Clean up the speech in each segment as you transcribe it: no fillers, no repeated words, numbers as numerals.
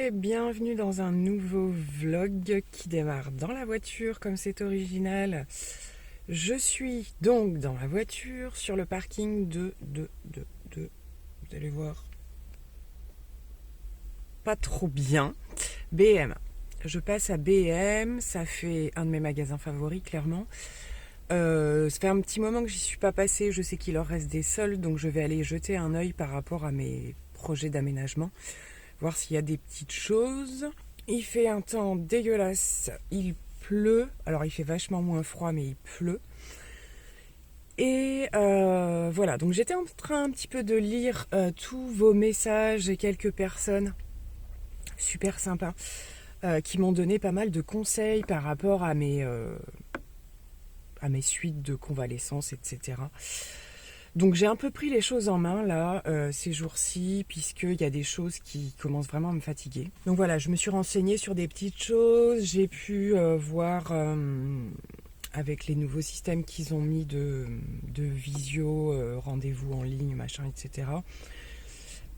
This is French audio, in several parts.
et bienvenue dans un nouveau vlog qui démarre dans la voiture comme c'est original. Je suis donc dans la voiture sur le parking vous allez voir, pas trop bien, BM. Je passe à BM, ça fait un de mes magasins favoris clairement. Ça fait un petit moment que j'y suis pas passée, je sais qu'il leur reste des soldes, donc je vais aller jeter un œil par rapport à mes projets d'aménagement, voir s'il y a des petites choses. Il fait un temps dégueulasse, il pleut, alors il fait vachement moins froid mais il pleut. Et voilà, donc j'étais en train un petit peu de lire tous vos messages et quelques personnes super sympas qui m'ont donné pas mal de conseils par rapport à mes suites de convalescence, etc. Donc j'ai un peu pris les choses en main là ces jours-ci, puisqu'il y a des choses qui commencent vraiment à me fatiguer. Donc voilà, je me suis renseignée sur des petites choses, j'ai pu voir avec les nouveaux systèmes qu'ils ont mis de visio, rendez-vous en ligne, machin, etc.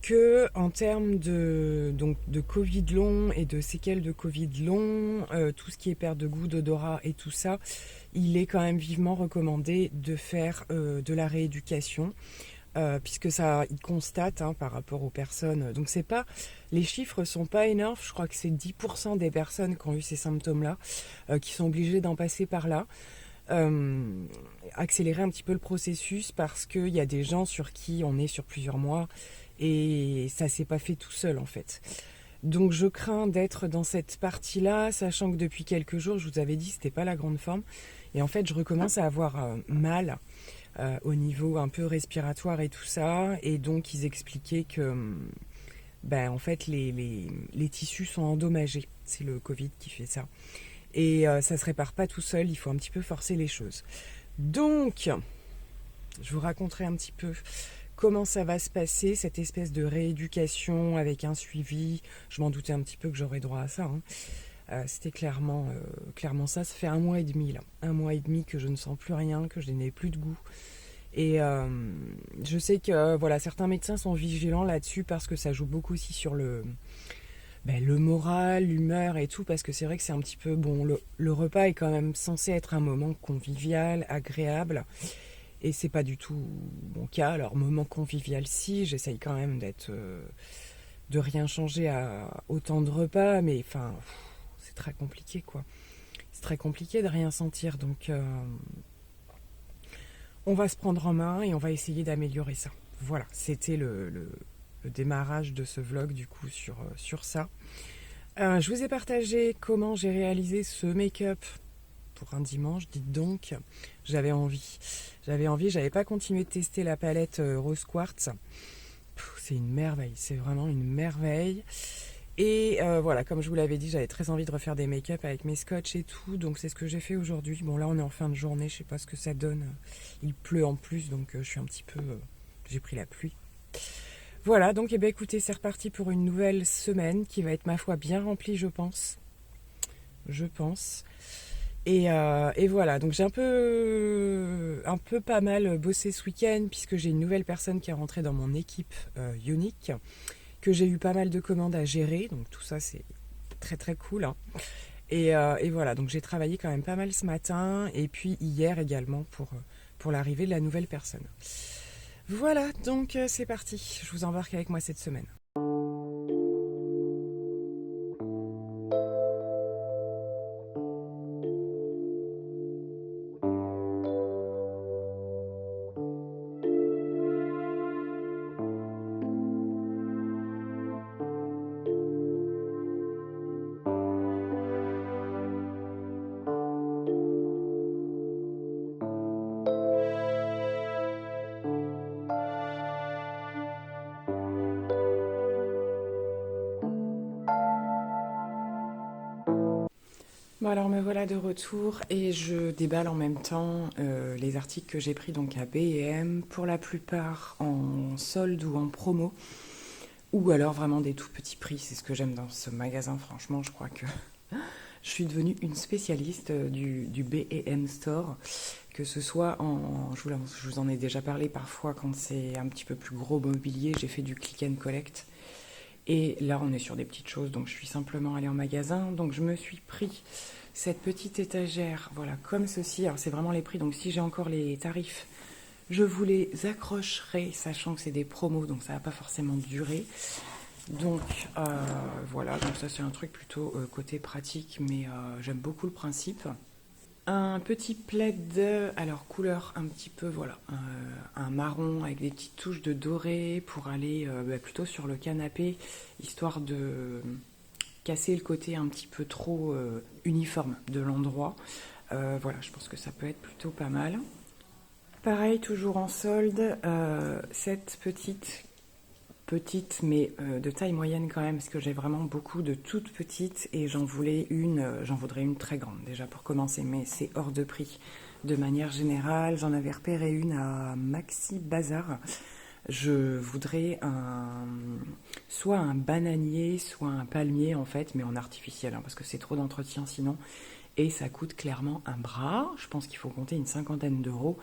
Que en termes de Covid long et de séquelles de Covid long, tout ce qui est perte de goût, d'odorat et tout ça, il est quand même vivement recommandé de faire de la rééducation, puisque ça, ils constatent par rapport aux personnes. Donc c'est pas, les chiffres sont pas énormes, je crois que c'est 10% des personnes qui ont eu ces symptômes-là, qui sont obligées d'en passer par là. Accélérer un petit peu le processus parce qu'il y a des gens sur qui on est sur plusieurs mois et ça s'est pas fait tout seul en fait. Donc je crains d'être dans cette partie-là, sachant que depuis quelques jours, je vous avais dit, c'était pas la grande forme. Et en fait, je recommence à avoir mal au niveau un peu respiratoire et tout ça. Et donc, ils expliquaient que en fait, les tissus sont endommagés. C'est le Covid qui fait ça. Et ça se répare pas tout seul, il faut un petit peu forcer les choses. Donc, je vous raconterai un petit peu comment ça va se passer, cette espèce de rééducation avec un suivi. Je m'en doutais un petit peu que j'aurais droit à ça. C'était clairement ça. Ça fait 1 mois et demi là. 1 mois et demi que je ne sens plus rien, que je n'ai plus de goût. Et je sais que voilà, certains médecins sont vigilants là-dessus parce que ça joue beaucoup aussi sur le moral, l'humeur et tout, parce que c'est vrai que c'est un petit peu... Bon, le repas est quand même censé être un moment convivial, agréable. Et c'est pas du tout mon cas. Alors, moment convivial, si, j'essaye quand même de rien changer à autant de repas, mais enfin, c'est très compliqué, quoi. C'est très compliqué de rien sentir, donc on va se prendre en main et on va essayer d'améliorer ça. Voilà, c'était le démarrage de ce vlog, du coup, sur ça. Je vous ai partagé comment j'ai réalisé ce make-up pour un dimanche, dites donc, j'avais envie, j'avais pas continué de tester la palette Rose Quartz. C'est une merveille, c'est vraiment une merveille. Et voilà, comme je vous l'avais dit, j'avais très envie de refaire des make-up avec mes scotch et tout, donc c'est ce que j'ai fait aujourd'hui. Bon, là on est en fin de journée, je sais pas ce que ça donne, il pleut en plus, donc je suis un petit peu... j'ai pris la pluie. Voilà, donc écoutez, c'est reparti pour une nouvelle semaine qui va être, ma foi, bien remplie, je pense. Et voilà, donc j'ai un peu pas mal bossé ce week-end puisque j'ai une nouvelle personne qui est rentrée dans mon équipe Unique, que j'ai eu pas mal de commandes à gérer, donc tout ça c'est très très cool. Et voilà, donc j'ai travaillé quand même pas mal ce matin et puis hier également pour l'arrivée de la nouvelle personne. Voilà, donc c'est parti, je vous embarque avec moi cette semaine. Bon alors me voilà de retour et je déballe en même temps les articles que j'ai pris donc à B&M, pour la plupart en solde ou en promo, ou alors vraiment des tout petits prix. C'est ce que j'aime dans ce magasin, franchement. Je crois que je suis devenue une spécialiste du B&M Store, que ce soit je vous en ai déjà parlé parfois quand c'est un petit peu plus gros mobilier. J'ai fait du click and collect Et là, on est sur des petites choses, donc je suis simplement allée en magasin. Donc je me suis pris cette petite étagère, voilà, comme ceci. Alors c'est vraiment les prix, donc si j'ai encore les tarifs, je vous les accrocherai, sachant que c'est des promos, donc ça va pas forcément durer. Donc voilà, donc ça c'est un truc plutôt côté pratique, mais j'aime beaucoup le principe. Un petit plaid, alors couleur un petit peu, voilà, un marron avec des petites touches de doré pour aller plutôt sur le canapé, histoire de casser le côté un petit peu trop uniforme de l'endroit. Voilà, je pense que ça peut être plutôt pas mal. Pareil, toujours en solde, cette petite mais de taille moyenne quand même, parce que j'ai vraiment beaucoup de toutes petites et j'en voudrais une très grande déjà pour commencer, mais c'est hors de prix. De manière générale, j'en avais repéré une à Maxi Bazar. Je voudrais soit un bananier, soit un palmier en fait, mais en artificiel, hein, parce que c'est trop d'entretien sinon. Et ça coûte clairement un bras. Je pense qu'il faut compter une cinquantaine d'euros.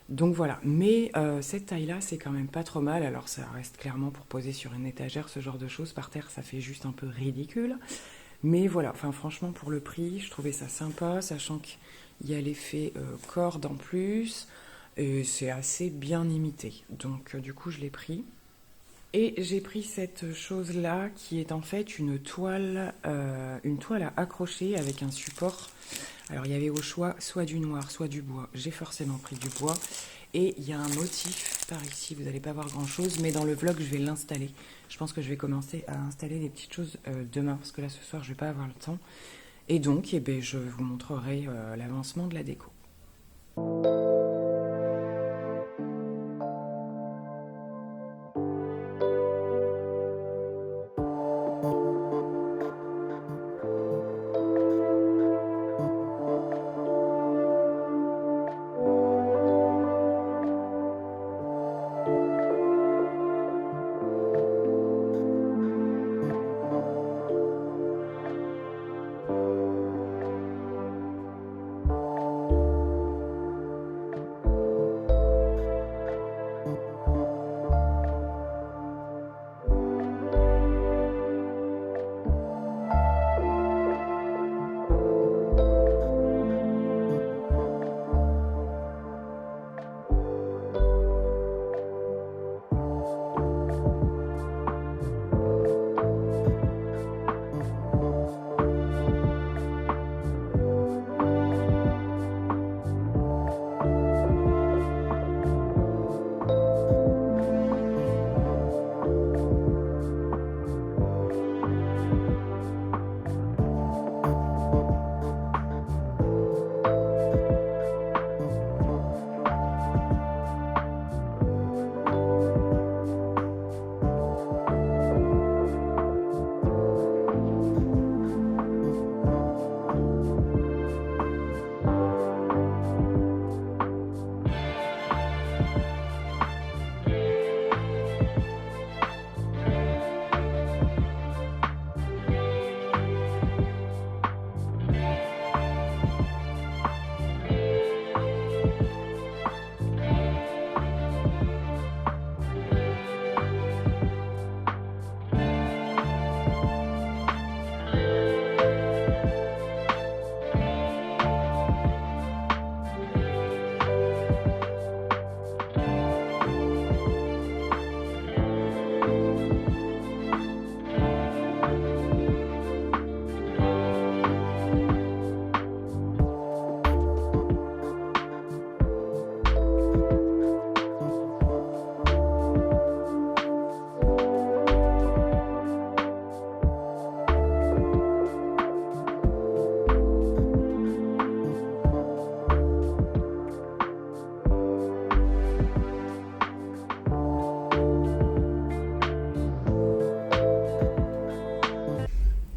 Donc voilà, mais cette taille-là, c'est quand même pas trop mal. Alors ça reste clairement pour poser sur une étagère, ce genre de choses. Par terre, ça fait juste un peu ridicule. Mais voilà, enfin franchement, pour le prix, je trouvais ça sympa, sachant qu'il y a l'effet corde en plus. Et c'est assez bien imité. Donc du coup, je l'ai pris. Et j'ai pris cette chose-là qui est en fait une toile à accrocher avec un support. Alors il y avait au choix soit du noir, soit du bois. J'ai forcément pris du bois. Et il y a un motif par ici, vous n'allez pas voir grand-chose, mais dans le vlog, je vais l'installer. Je pense que je vais commencer à installer des petites choses demain, parce que là, ce soir, je ne vais pas avoir le temps. Et donc, eh ben, je vous montrerai l'avancement de la déco.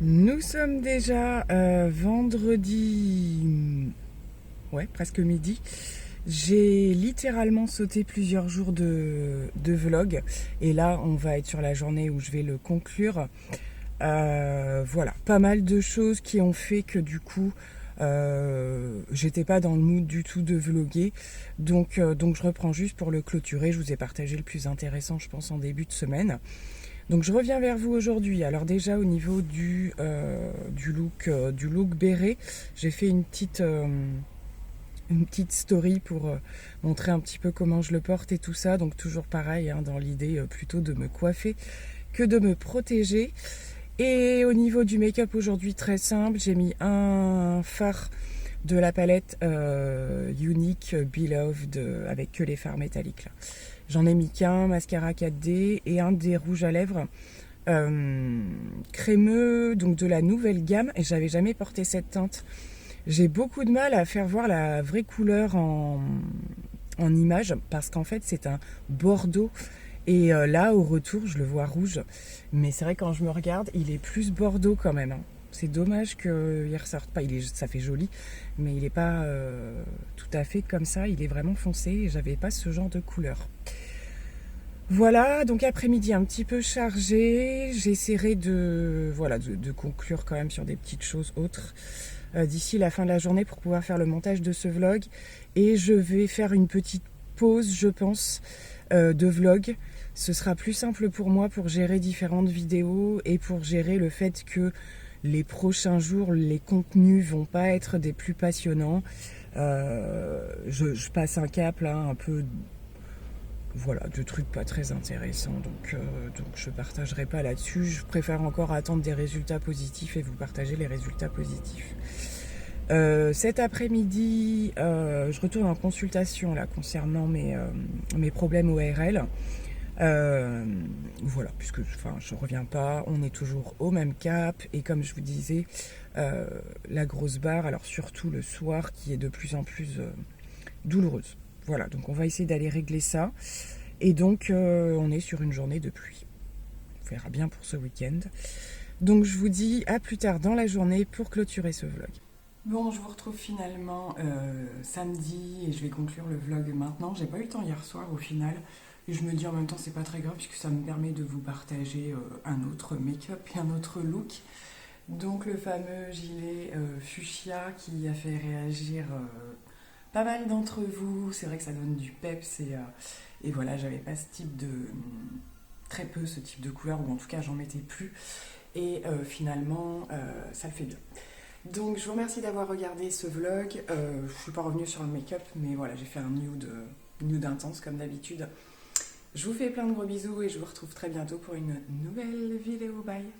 Nous sommes déjà vendredi, ouais, presque midi. J'ai littéralement sauté plusieurs jours de vlog et là on va être sur la journée où je vais le conclure. Voilà, pas mal de choses qui ont fait que du coup j'étais pas dans le mood du tout de vlogger, donc je reprends juste pour le clôturer. Je vous ai partagé le plus intéressant je pense en début de semaine. Donc je reviens vers vous aujourd'hui. Alors déjà au niveau du look béret, j'ai fait une petite story pour montrer un petit peu comment je le porte et tout ça. Donc toujours pareil, hein, dans l'idée plutôt de me coiffer que de me protéger. Et au niveau du make-up aujourd'hui, très simple, j'ai mis un fard de la palette Unique Beloved avec que les fards métalliques là. J'en ai mis qu'un, mascara 4D et un des rouges à lèvres crémeux, donc de la nouvelle gamme, et j'avais jamais porté cette teinte. J'ai beaucoup de mal à faire voir la vraie couleur en image parce qu'en fait c'est un bordeaux et là au retour je le vois rouge, mais c'est vrai quand je me regarde il est plus bordeaux quand même, hein. C'est dommage qu'il ressorte pas, ça fait joli, mais il n'est pas tout à fait comme ça, il est vraiment foncé et j'avais pas ce genre de couleur. Voilà, donc après-midi un petit peu chargé, j'essaierai de conclure quand même sur des petites choses autres d'ici la fin de la journée pour pouvoir faire le montage de ce vlog, et je vais faire une petite pause je pense de vlog. Ce sera plus simple pour moi pour gérer différentes vidéos et pour gérer le fait que les prochains jours, les contenus vont pas être des plus passionnants. Je passe un cap là, un peu, voilà, de trucs pas très intéressants. Donc je partagerai pas là-dessus. Je préfère encore attendre des résultats positifs et vous partager les résultats positifs. Cet après-midi, je retourne en consultation là concernant mes problèmes ORL. Voilà, puisque je reviens pas, on est toujours au même cap, et comme je vous disais, la grosse barre, alors surtout le soir, qui est de plus en plus douloureuse. Voilà, donc on va essayer d'aller régler ça, et donc on est sur une journée de pluie. On verra bien pour ce week-end. Donc je vous dis à plus tard dans la journée pour clôturer ce vlog. Bon, je vous retrouve finalement samedi et je vais conclure le vlog maintenant. J'ai pas eu le temps hier soir au final. Et je me dis en même temps c'est pas très grave puisque ça me permet de vous partager un autre make-up et un autre look. Donc le fameux gilet fuchsia qui a fait réagir pas mal d'entre vous. C'est vrai que ça donne du peps et voilà, j'avais pas ce type de... très peu ce type de couleur, ou en tout cas j'en mettais plus. Et finalement ça le fait bien. Donc je vous remercie d'avoir regardé ce vlog. Je suis pas revenue sur le make-up, mais voilà, j'ai fait un nude intense comme d'habitude. Je vous fais plein de gros bisous et je vous retrouve très bientôt pour une nouvelle vidéo. Bye!